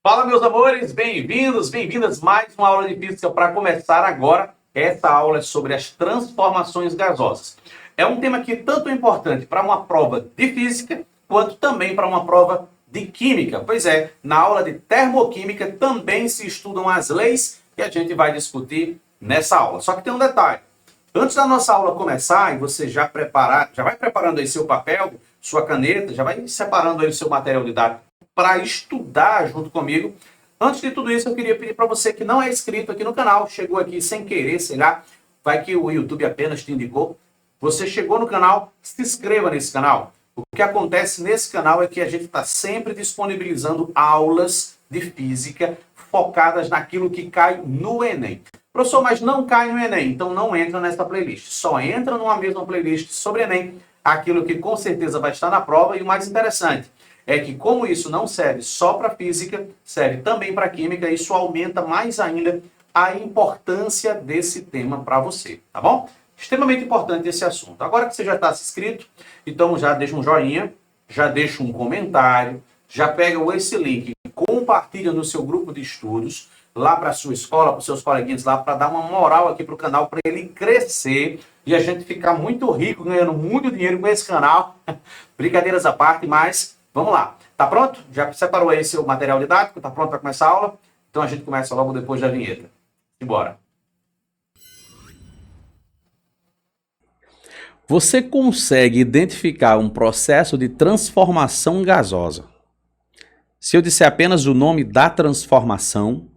Fala, meus amores, bem-vindos, bem-vindas. Mais uma aula de física para começar agora. Essa aula é sobre as transformações gasosas. É um tema que tanto é importante para uma prova de física, quanto também para uma prova de química. Pois é, na aula de termoquímica também se estudam as leis que a gente vai discutir nessa aula. Só que tem um detalhe. Antes da nossa aula começar, e você já vai preparando aí seu papel, sua caneta, já vai separando aí o seu material didático para estudar junto comigo. Antes de tudo isso, eu queria pedir para você que não é inscrito aqui no canal, chegou aqui sem querer, sei lá, vai que o YouTube apenas te indicou. Você chegou no canal, se inscreva nesse canal. O que acontece nesse canal é que a gente está sempre disponibilizando aulas de física focadas naquilo que cai no Enem. Professor, mas não cai no Enem, então não entra nessa playlist. Só entra numa mesma playlist sobre Enem, aquilo que com certeza vai estar na prova. E o mais interessante é que, como isso não serve só para física, serve também para química, isso aumenta mais ainda a importância desse tema para você, tá bom? Extremamente importante esse assunto. Agora que você já está inscrito, então já deixa um joinha, já deixa um comentário, já pega esse link e compartilha no seu grupo de estudos, lá para a sua escola, para os seus coleguinhas lá, para dar uma moral aqui para o canal, para ele crescer e a gente ficar muito rico, ganhando muito dinheiro com esse canal. Brincadeiras à parte, mas vamos lá. Tá pronto? Já separou aí seu material didático? Tá pronto para começar a aula? Então a gente começa logo depois da vinheta. Simbora. Você consegue identificar um processo de transformação gasosa? Se eu disser apenas o nome da transformação,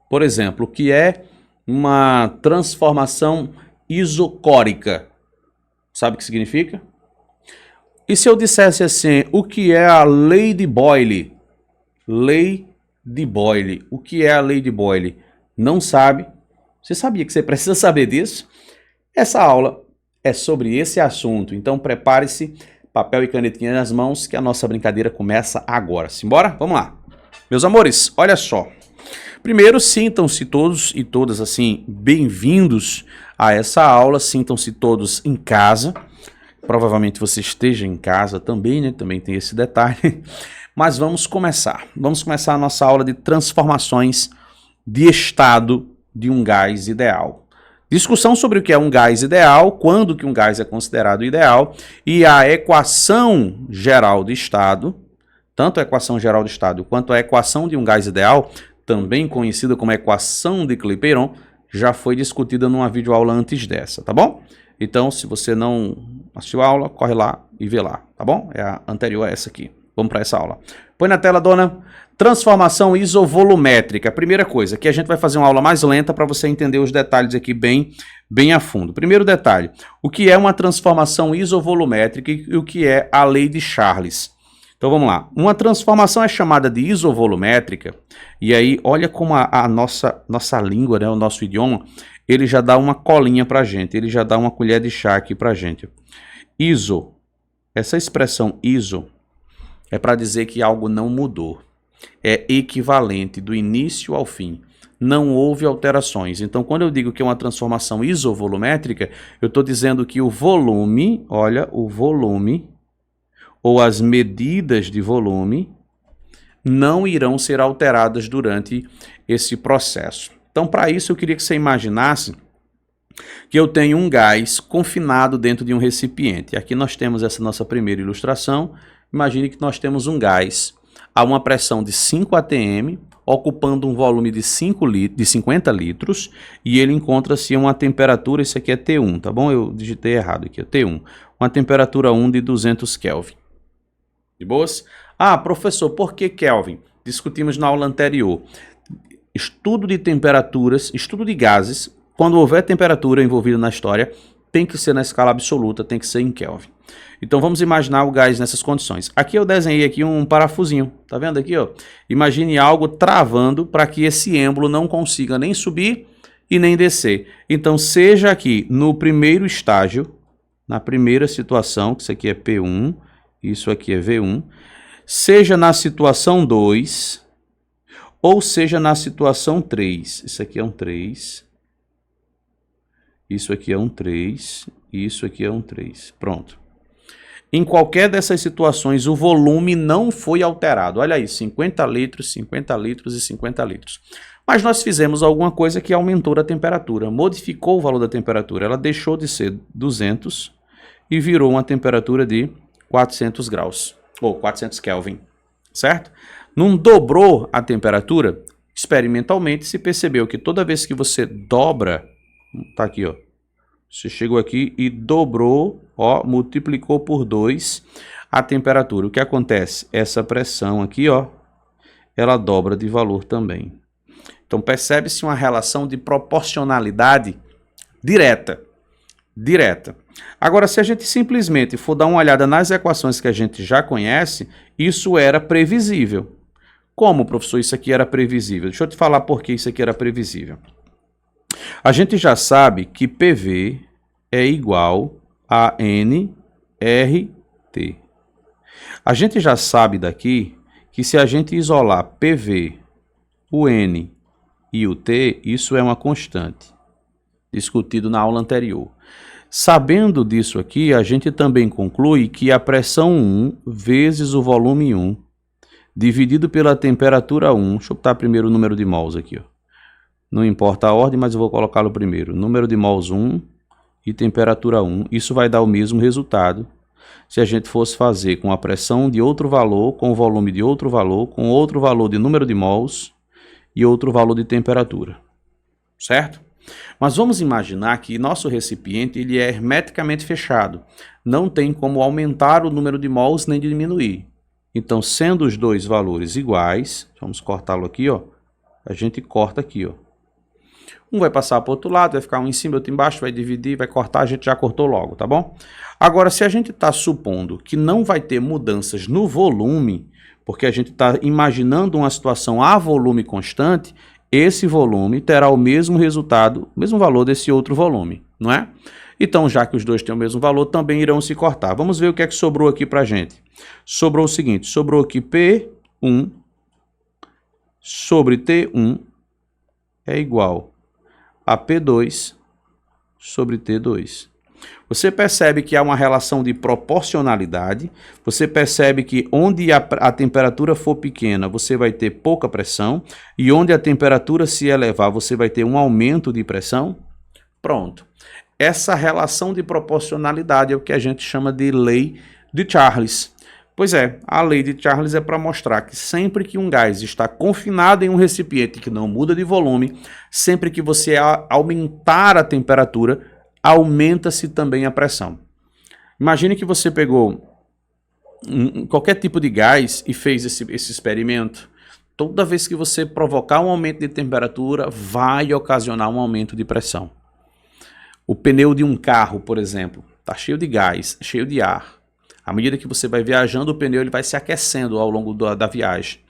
por exemplo, o que é uma transformação isocórica? Sabe o que significa? E se eu dissesse assim, o que é a lei de Boyle? Lei de Boyle. O que é a lei de Boyle? Não sabe? Você sabia que você precisa saber disso? Essa aula é sobre esse assunto, então prepare-se, papel e canetinha nas mãos, que a nossa brincadeira começa agora. Simbora? Vamos lá. Meus amores, olha só. Primeiro, sintam-se todos e todas assim bem-vindos a essa aula, sintam-se todos em casa. Provavelmente você esteja em casa também, né? Também tem esse detalhe. Mas vamos começar. Vamos começar a nossa aula de transformações de estado de um gás ideal. Discussão sobre o que é um gás ideal, quando que um gás é considerado ideal e a equação geral de estado, tanto a equação geral de estado quanto a equação de um gás ideal, também conhecida como equação de Clapeyron, já foi discutida numa videoaula antes dessa, tá bom? Então, se você não assistiu a aula, corre lá e vê lá, tá bom? É a anterior a essa aqui. Vamos para essa aula. Põe na tela, dona. Transformação isovolumétrica. Primeira coisa, que a gente vai fazer uma aula mais lenta para você entender os detalhes aqui bem a fundo. Primeiro detalhe, o que é uma transformação isovolumétrica e o que é a lei de Charles. Então vamos lá. Uma transformação é chamada de isovolumétrica, e aí olha como a nossa língua, né, o nosso idioma, ele já dá uma colinha para a gente, ele já dá uma colher de chá aqui para a gente. Iso, essa expressão iso, é para dizer que algo não mudou. É equivalente do início ao fim. Não houve alterações. Então, quando eu digo que é uma transformação isovolumétrica, eu estou dizendo que o volume, olha, o volume, ou as medidas de volume, não irão ser alteradas durante esse processo. Então, para isso, eu queria que você imaginasse que eu tenho um gás confinado dentro de um recipiente. Aqui nós temos essa nossa primeira ilustração. Imagine que nós temos um gás a uma pressão de 5 atm, ocupando um volume de 50 litros, e ele encontra-se a uma temperatura, isso aqui é T1, tá bom? Eu digitei errado aqui, T1, uma temperatura 1 de 200 Kelvin. De boas? Ah, professor, por que Kelvin? Discutimos na aula anterior. Estudo de temperaturas, estudo de gases, quando houver temperatura envolvida na história, tem que ser na escala absoluta, tem que ser em Kelvin. Então vamos imaginar o gás nessas condições. Aqui eu desenhei aqui um parafusinho, tá vendo aqui, ó? Imagine algo travando para que esse êmbolo não consiga nem subir e nem descer. Então seja aqui no primeiro estágio, na primeira situação, que isso aqui é P1, isso aqui é V1, seja na situação 2, ou seja na situação 3. Isso aqui é um 3, isso aqui é um 3, isso aqui é um 3. Pronto. Em qualquer dessas situações, o volume não foi alterado. Olha aí, 50 litros, 50 litros e 50 litros. Mas nós fizemos alguma coisa que aumentou a temperatura, modificou o valor da temperatura. Ela deixou de ser 200 e virou uma temperatura de 400 graus, ou 400 Kelvin, certo? Não dobrou a temperatura, experimentalmente se percebeu que toda vez que você dobra, tá aqui, ó, você chegou aqui e dobrou, ó, multiplicou por 2 a temperatura. O que acontece? Essa pressão aqui, ó, ela dobra de valor também. Então percebe-se uma relação de proporcionalidade direta. Agora, se a gente simplesmente for dar uma olhada nas equações que a gente já conhece, isso era previsível. Como, professor, isso aqui era previsível? Deixa eu te falar por que isso aqui era previsível. A gente já sabe que PV é igual a nRT. A gente já sabe daqui que se a gente isolar PV, o N e o T, isso é uma constante, discutido na aula anterior. Sabendo disso aqui, a gente também conclui que a pressão 1 vezes o volume 1, dividido pela temperatura 1, deixa eu botar primeiro o número de mols aqui, ó. Não importa a ordem, mas eu vou colocá-lo primeiro. Número de mols 1 e temperatura 1, isso vai dar o mesmo resultado se a gente fosse fazer com a pressão de outro valor, com o volume de outro valor, com outro valor de número de mols e outro valor de temperatura, certo? Mas vamos imaginar que nosso recipiente ele é hermeticamente fechado, não tem como aumentar o número de mols nem diminuir. Então, sendo os dois valores iguais, vamos cortá-lo aqui, ó, a gente corta aqui, ó. Um vai passar para o outro lado, vai ficar um em cima, outro embaixo, vai dividir, vai cortar, a gente já cortou logo, tá bom? Agora, se a gente está supondo que não vai ter mudanças no volume, porque a gente está imaginando uma situação a volume constante, esse volume terá o mesmo resultado, o mesmo valor desse outro volume, não é? Então, já que os dois têm o mesmo valor, também irão se cortar. Vamos ver o que é que sobrou aqui para a gente. Sobrou o seguinte, sobrou aqui P1 sobre T1 é igual a P2 sobre T2. Você percebe que há uma relação de proporcionalidade, você percebe que onde a temperatura for pequena, você vai ter pouca pressão, e onde a temperatura se elevar, você vai ter um aumento de pressão. Pronto. Essa relação de proporcionalidade é o que a gente chama de lei de Charles. Pois é, a lei de Charles é para mostrar que sempre que um gás está confinado em um recipiente que não muda de volume, sempre que você aumentar a temperatura, aumenta-se também a pressão. Imagine que você pegou qualquer tipo de gás e fez esse experimento. Toda vez que você provocar um aumento de temperatura, vai ocasionar um aumento de pressão. O pneu de um carro, por exemplo, está cheio de gás, cheio de ar. À medida que você vai viajando, o pneu ele vai se aquecendo ao longo da viagem.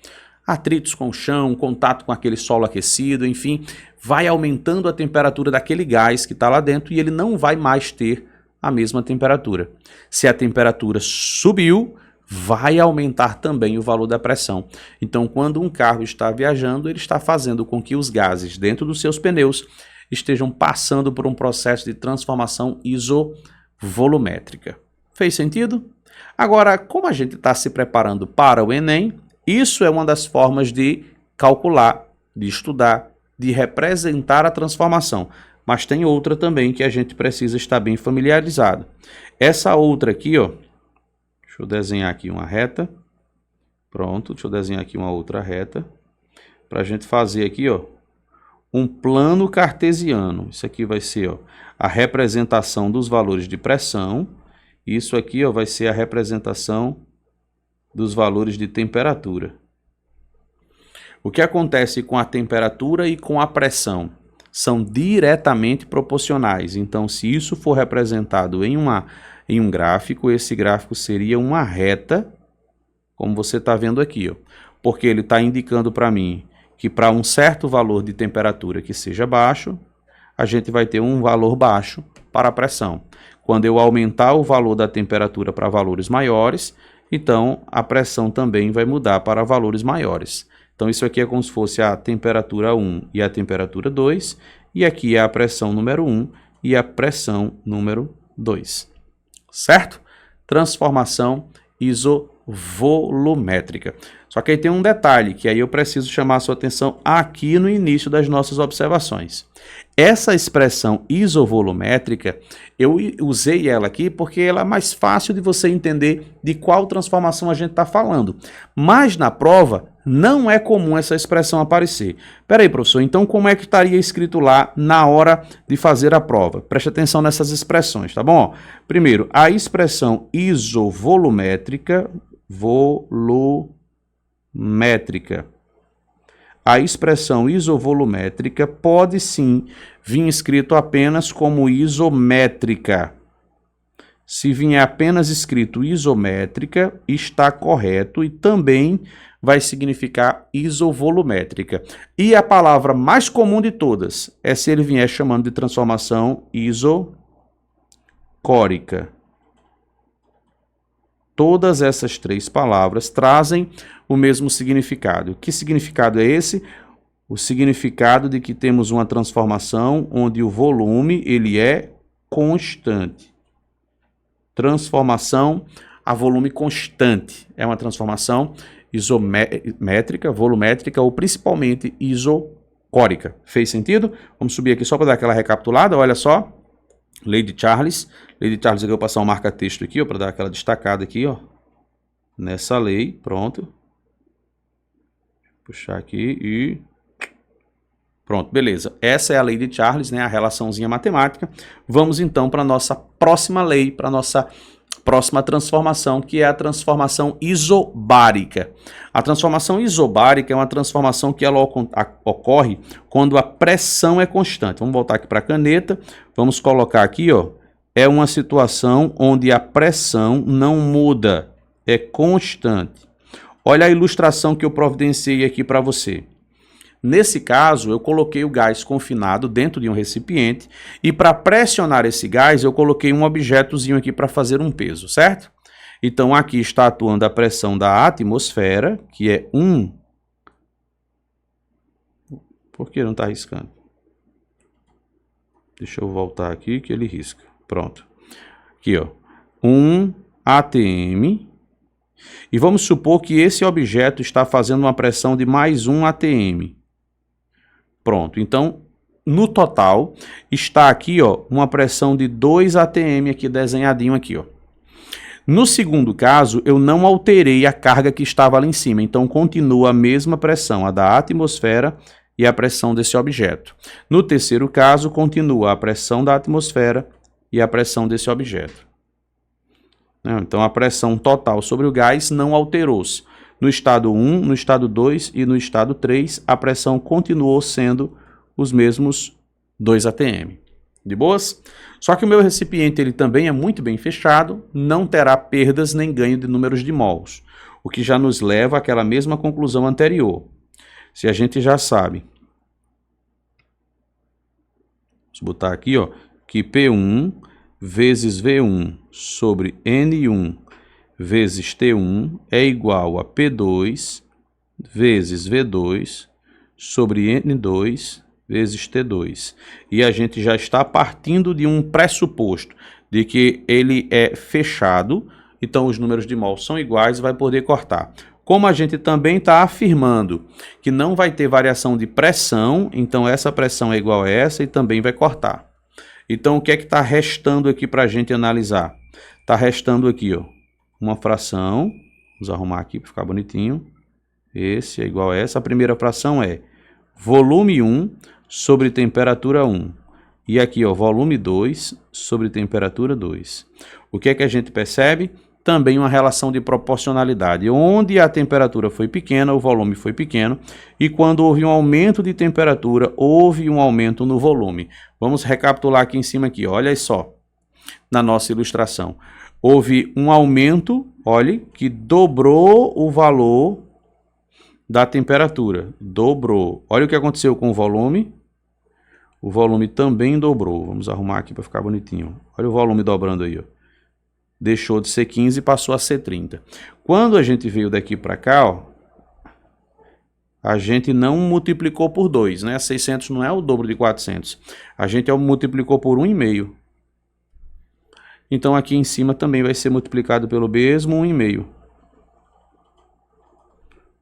Atritos com o chão, contato com aquele solo aquecido, enfim, vai aumentando a temperatura daquele gás que está lá dentro e ele não vai mais ter a mesma temperatura. Se a temperatura subiu, vai aumentar também o valor da pressão. Então, quando um carro está viajando, ele está fazendo com que os gases dentro dos seus pneus estejam passando por um processo de transformação isovolumétrica. Fez sentido? Agora, como a gente está se preparando para o Enem, isso é uma das formas de calcular, de estudar, de representar a transformação. Mas tem outra também que a gente precisa estar bem familiarizado. Essa outra aqui, ó, deixa eu desenhar aqui uma reta. Pronto, deixa eu desenhar aqui uma outra reta. Para a gente fazer aqui, ó, um plano cartesiano. Isso aqui vai ser, ó, a representação dos valores de pressão. Isso aqui, ó, vai ser a representação dos valores de temperatura. O que acontece com a temperatura e com a pressão? São diretamente proporcionais. Então, se isso for representado em um gráfico, esse gráfico seria uma reta, como você está vendo aqui, ó, porque ele está indicando para mim que para um certo valor de temperatura que seja baixo, a gente vai ter um valor baixo para a pressão. Quando eu aumentar o valor da temperatura para valores maiores, então a pressão também vai mudar para valores maiores. Então isso aqui é como se fosse a temperatura 1 e a temperatura 2, e aqui é a pressão número 1 e a pressão número 2. Certo? transformação isovolumétrica. Só que aí tem um detalhe, que aí eu preciso chamar a sua atenção aqui no início das nossas observações. Essa expressão isovolumétrica, eu usei ela aqui porque ela é mais fácil de você entender de qual transformação a gente está falando. Mas na prova, não é comum essa expressão aparecer. Peraí, professor, então como é que estaria escrito lá na hora de fazer a prova? Preste atenção nessas expressões, tá bom? Primeiro, a expressão isovolumétrica, a expressão isovolumétrica pode sim vir escrito apenas como isométrica. Se vier apenas escrito isométrica, está correto e também vai significar isovolumétrica. E a palavra mais comum de todas é se ele vier chamando de transformação isocórica. Todas essas três palavras trazem o mesmo significado. Que significado é esse? O significado de que temos uma transformação onde o volume ele é constante. Transformação a volume constante. É uma transformação isométrica, volumétrica ou principalmente isocórica. Fez sentido? Vamos subir aqui só para dar aquela recapitulada. Olha só. Lei de Charles. Lei de Charles, eu vou passar um marca-texto aqui, para dar aquela destacada aqui, ó. Nessa lei, pronto. Puxar aqui e... Pronto, beleza. Essa é a lei de Charles, né? A relaçãozinha matemática. Vamos então para a nossa próxima lei, para a nossa próxima transformação, que é a transformação isobárica. A transformação isobárica é uma transformação que ela ocorre quando a pressão é constante. Vamos voltar aqui para a caneta. Vamos colocar aqui, ó. É uma situação onde a pressão não muda, é constante. Olha a ilustração que eu providenciei aqui para você. Nesse caso, eu coloquei o gás confinado dentro de um recipiente e para pressionar esse gás, eu coloquei um objetozinho aqui para fazer um peso, certo? Então, aqui está atuando a pressão da atmosfera, que é 1... Por que não está riscando? Deixa eu voltar aqui que ele risca. Pronto. Aqui, ó. 1 atm. E vamos supor que esse objeto está fazendo uma pressão de mais 1 atm. Pronto. Então, no total, está aqui, ó, uma pressão de 2 atm aqui desenhadinho aqui, ó. No segundo caso, eu não alterei a carga que estava lá em cima. Então, continua a mesma pressão, a da atmosfera e a pressão desse objeto. No terceiro caso, continua a pressão da atmosfera e a pressão desse objeto. Então, a pressão total sobre o gás não alterou-se. No estado 1, no estado 2 e no estado 3, a pressão continuou sendo os mesmos 2 atm. De boas? Só que o meu recipiente ele também é muito bem fechado, não terá perdas nem ganho de números de mols, o que já nos leva àquela mesma conclusão anterior. Se a gente já sabe, vamos botar aqui, ó, que P1 vezes V1 sobre N1 vezes T1 é igual a P2 vezes V2 sobre N2 vezes T2. E a gente já está partindo de um pressuposto de que ele é fechado, então os números de mol são iguais e vai poder cortar. Como a gente também está afirmando que não vai ter variação de pressão, então essa pressão é igual a essa e também vai cortar. Então o que é que está restando aqui para a gente analisar? Está restando aqui, ó, uma fração, vamos arrumar aqui para ficar bonitinho. Esse é igual a essa. A primeira fração é volume 1 sobre temperatura 1. E aqui, ó, volume 2 sobre temperatura 2. O que é que a gente percebe? Também uma relação de proporcionalidade. Onde a temperatura foi pequena, o volume foi pequeno. E quando houve um aumento de temperatura, houve um aumento no volume. Vamos recapitular aqui em cima, aqui, olha só, na nossa ilustração. Houve um aumento, olhe, que dobrou o valor da temperatura. Dobrou. Olha o que aconteceu com o volume. O volume também dobrou. Vamos arrumar aqui para ficar bonitinho. Olha o volume dobrando aí, ó. Deixou de ser 15 e passou a ser 30. Quando a gente veio daqui para cá, ó, a gente não multiplicou por 2, né? 600 não é o dobro de 400. A gente multiplicou por 1,5. Então aqui em cima também vai ser multiplicado pelo mesmo 1,5.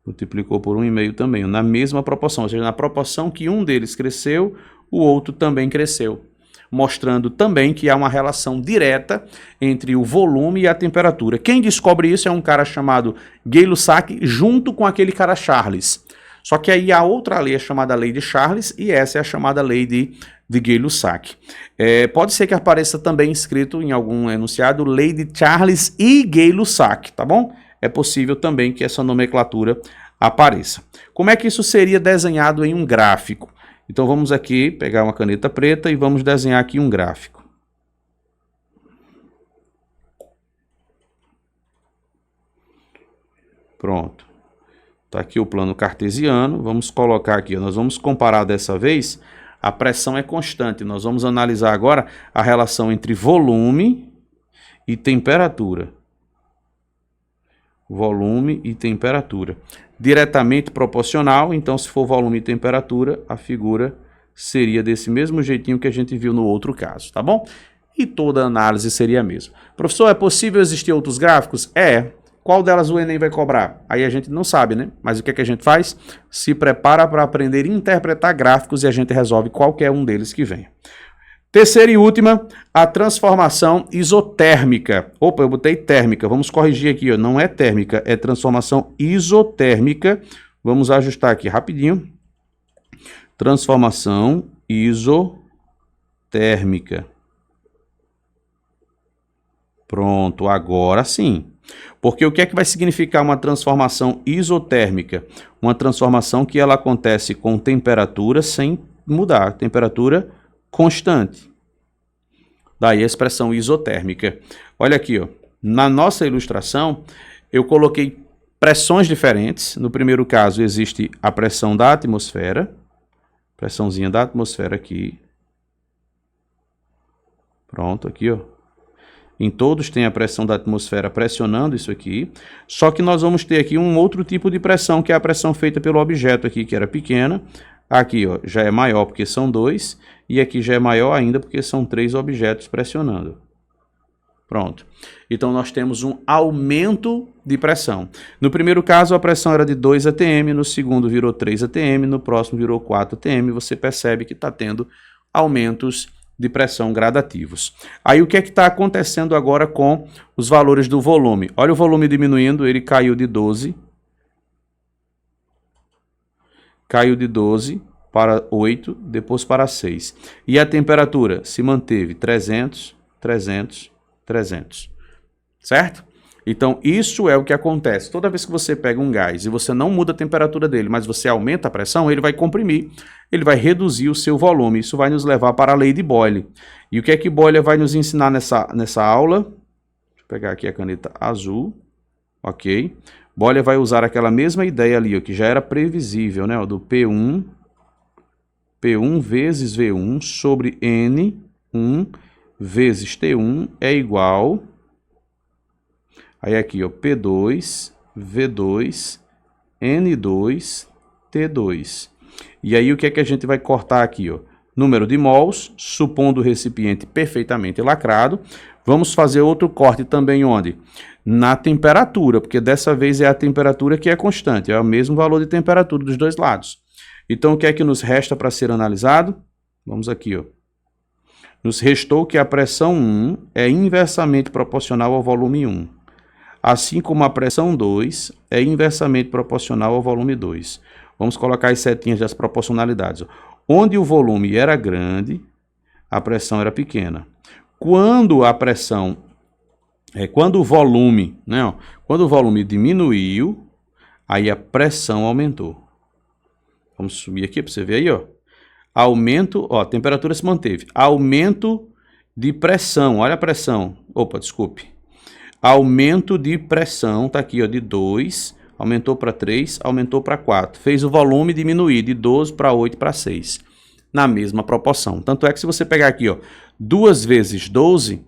Multiplicou por 1,5 também, na mesma proporção, ou seja, na proporção que um deles cresceu, o outro também cresceu, mostrando também que há uma relação direta entre o volume e a temperatura. Quem descobre isso é um cara chamado Gay-Lussac, junto com aquele cara Charles. Só que aí a outra lei é chamada lei de Charles e essa é a chamada lei de Gay-Lussac. Pode ser que apareça também escrito em algum enunciado lei de Charles e Gay-Lussac, tá bom? É possível também que essa nomenclatura apareça. Como é que isso seria desenhado em um gráfico? Então vamos aqui pegar uma caneta preta e vamos desenhar aqui um gráfico. Pronto. Está aqui o plano cartesiano. Vamos colocar aqui, nós vamos comparar dessa vez, a pressão é constante. Nós vamos analisar agora a relação entre volume e temperatura. Volume e temperatura. Diretamente proporcional, então se for volume e temperatura, a figura seria desse mesmo jeitinho que a gente viu no outro caso, tá bom? E toda a análise seria a mesma. Professor, é possível existir outros gráficos? Qual delas o Enem vai cobrar? Aí a gente não sabe, né? Mas o que é que a gente faz? Se prepara para aprender a interpretar gráficos e a gente resolve qualquer um deles que venha. Terceira e última, a transformação isotérmica. Opa, eu botei térmica, vamos corrigir aqui, ó. Não é térmica, é transformação isotérmica. Vamos ajustar aqui rapidinho. Transformação isotérmica. Pronto, agora sim. Porque o que é que vai significar uma transformação isotérmica? Uma transformação que ela acontece com temperatura sem mudar, temperatura constante. Daí a expressão isotérmica. Olha aqui, ó. Na nossa ilustração, eu coloquei pressões diferentes. No primeiro caso, existe a pressão da atmosfera. Pressãozinha da atmosfera aqui. Pronto, aqui, ó. Em todos tem a pressão da atmosfera pressionando isso aqui. Só que nós vamos ter aqui um outro tipo de pressão, que é a pressão feita pelo objeto aqui, que era pequena. Aqui, ó, já é maior porque são 2, e aqui já é maior ainda porque são 3 objetos pressionando. Pronto. Então nós temos um aumento de pressão. No primeiro caso a pressão era de 2 atm, no segundo virou 3 atm, no próximo virou 4 atm. Você percebe que está tendo aumentos de pressão gradativos. Aí o que é que está acontecendo agora com os valores do volume? Olha o volume diminuindo, ele caiu de 12. Caiu de 12 para 8, depois para 6. E a temperatura se manteve 300, 300, 300. Certo? Então, isso é o que acontece. Toda vez que você pega um gás e você não muda a temperatura dele, mas você aumenta a pressão, ele vai comprimir, ele vai reduzir o seu volume. Isso vai nos levar para a lei de Boyle. E o que é que Boyle vai nos ensinar nessa aula? Deixa eu pegar aqui a caneta azul. Ok. Boyle vai usar aquela mesma ideia ali, ó, que já era previsível, né, ó, do P1 vezes V1 sobre N1 vezes T1 é igual, aí aqui, ó, P2, V2, N2, T2. E aí o que é que a gente vai cortar aqui, ó? Número de mols, supondo o recipiente perfeitamente lacrado. Vamos fazer outro corte também onde? Na temperatura, porque dessa vez é a temperatura que é constante, é o mesmo valor de temperatura dos dois lados. Então, o que é que nos resta para ser analisado? Vamos aqui, ó. Nos restou que a pressão 1 é inversamente proporcional ao volume 1, assim como a pressão 2 é inversamente proporcional ao volume 2. Vamos colocar as setinhas das proporcionalidades. Onde o volume era grande, a pressão era pequena. Quando a pressão, quando o volume, né, ó, quando o volume diminuiu, aí a pressão aumentou. Vamos subir aqui para você ver aí, ó. Aumento, ó, a temperatura se manteve. Aumento de pressão, olha a pressão. Opa, desculpe. Aumento de pressão, tá aqui, ó, de 2, aumentou para 3, aumentou para 4. Fez o volume diminuir de 12 para 8 para 6. Na mesma proporção. Tanto é que se você pegar aqui, ó, 2 vezes 12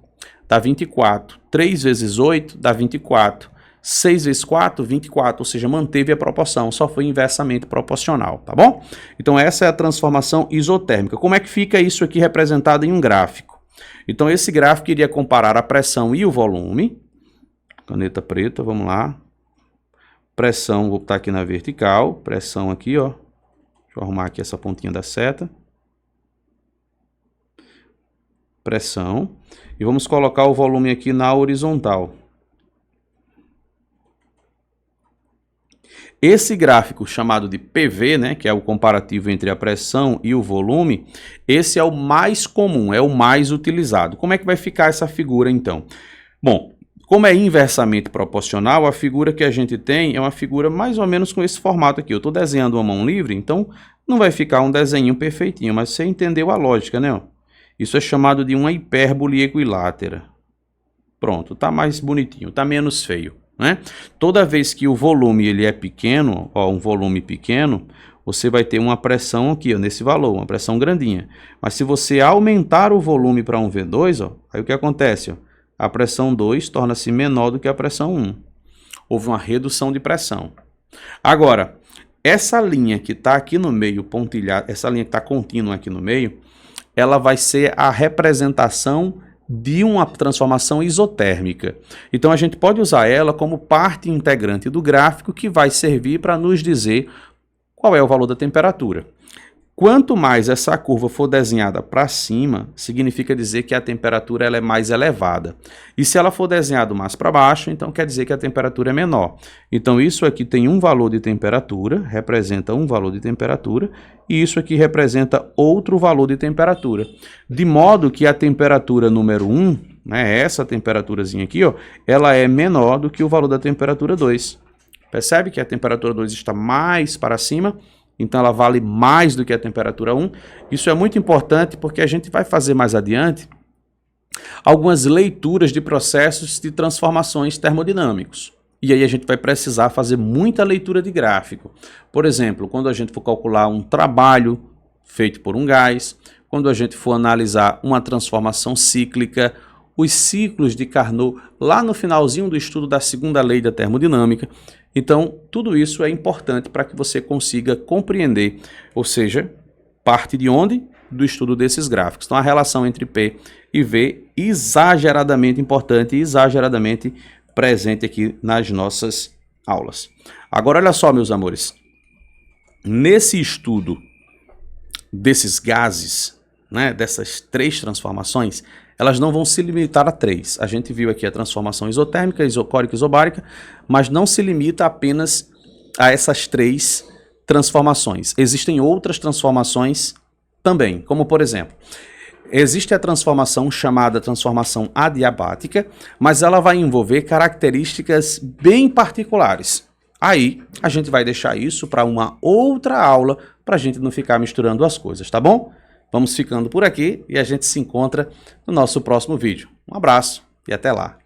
dá 24. 3 vezes 8 dá 24. 6 vezes 4, 24, ou seja, manteve a proporção, só foi inversamente proporcional, tá bom? Então essa é a transformação isotérmica. Como é que fica isso aqui representado em um gráfico? Então esse gráfico iria comparar a pressão e o volume. Caneta preta, vamos lá. Pressão, vou botar aqui na vertical. Pressão aqui, ó. Deixa eu arrumar aqui essa pontinha da seta. Pressão. E vamos colocar o volume aqui na horizontal. Esse gráfico chamado de PV, né, que é o comparativo entre a pressão e o volume, esse é o mais comum, é o mais utilizado. Como é que vai ficar essa figura então? Bom, como é inversamente proporcional, a figura que a gente tem é uma figura mais ou menos com esse formato aqui. Eu estou desenhando uma mão livre, então não vai ficar um desenho perfeitinho, mas você entendeu a lógica, né? Isso é chamado de uma hipérbole equilátera. Pronto, está mais bonitinho, está menos feio, né? Toda vez que o volume ele é pequeno, ó, um volume pequeno, você vai ter uma pressão aqui, ó, nesse valor, uma pressão grandinha. Mas se você aumentar o volume para um V2, ó, aí o que acontece? Ó? A pressão 2 torna-se menor do que a pressão 1. Houve uma redução de pressão. Agora, essa linha que está aqui no meio, pontilhada, essa linha que está contínua aqui no meio, ela vai ser a representação de uma transformação isotérmica. Então a gente pode usar ela como parte integrante do gráfico que vai servir para nos dizer qual é o valor da temperatura. Quanto mais essa curva for desenhada para cima, significa dizer que a temperatura ela é mais elevada. E se ela for desenhada mais para baixo, então quer dizer que a temperatura é menor. Então isso aqui tem um valor de temperatura, representa um valor de temperatura, e isso aqui representa outro valor de temperatura. De modo que a temperatura número 1, né, essa temperaturazinha aqui, ó, ela é menor do que o valor da temperatura 2. Percebe que a temperatura 2 está mais para cima? Então ela vale mais do que a temperatura 1. Isso é muito importante porque a gente vai fazer mais adiante algumas leituras de processos de transformações termodinâmicos. E aí a gente vai precisar fazer muita leitura de gráfico. Por exemplo, quando a gente for calcular um trabalho feito por um gás, quando a gente for analisar uma transformação cíclica, os ciclos de Carnot, lá no finalzinho do estudo da segunda lei da termodinâmica. Então, tudo isso é importante para que você consiga compreender, ou seja, parte de onde? Do estudo desses gráficos. Então, a relação entre P e V, exageradamente importante e exageradamente presente aqui nas nossas aulas. Agora, olha só, meus amores, nesse estudo desses gases, né, dessas três transformações, elas não vão se limitar a três. A gente viu aqui a transformação isotérmica, isocórica e isobárica, mas não se limita apenas a essas três transformações. Existem outras transformações também, como por exemplo, existe a transformação chamada transformação adiabática, mas ela vai envolver características bem particulares. Aí a gente vai deixar isso para uma outra aula, para a gente não ficar misturando as coisas, tá bom? Vamos ficando por aqui e a gente se encontra no nosso próximo vídeo. Um abraço e até lá!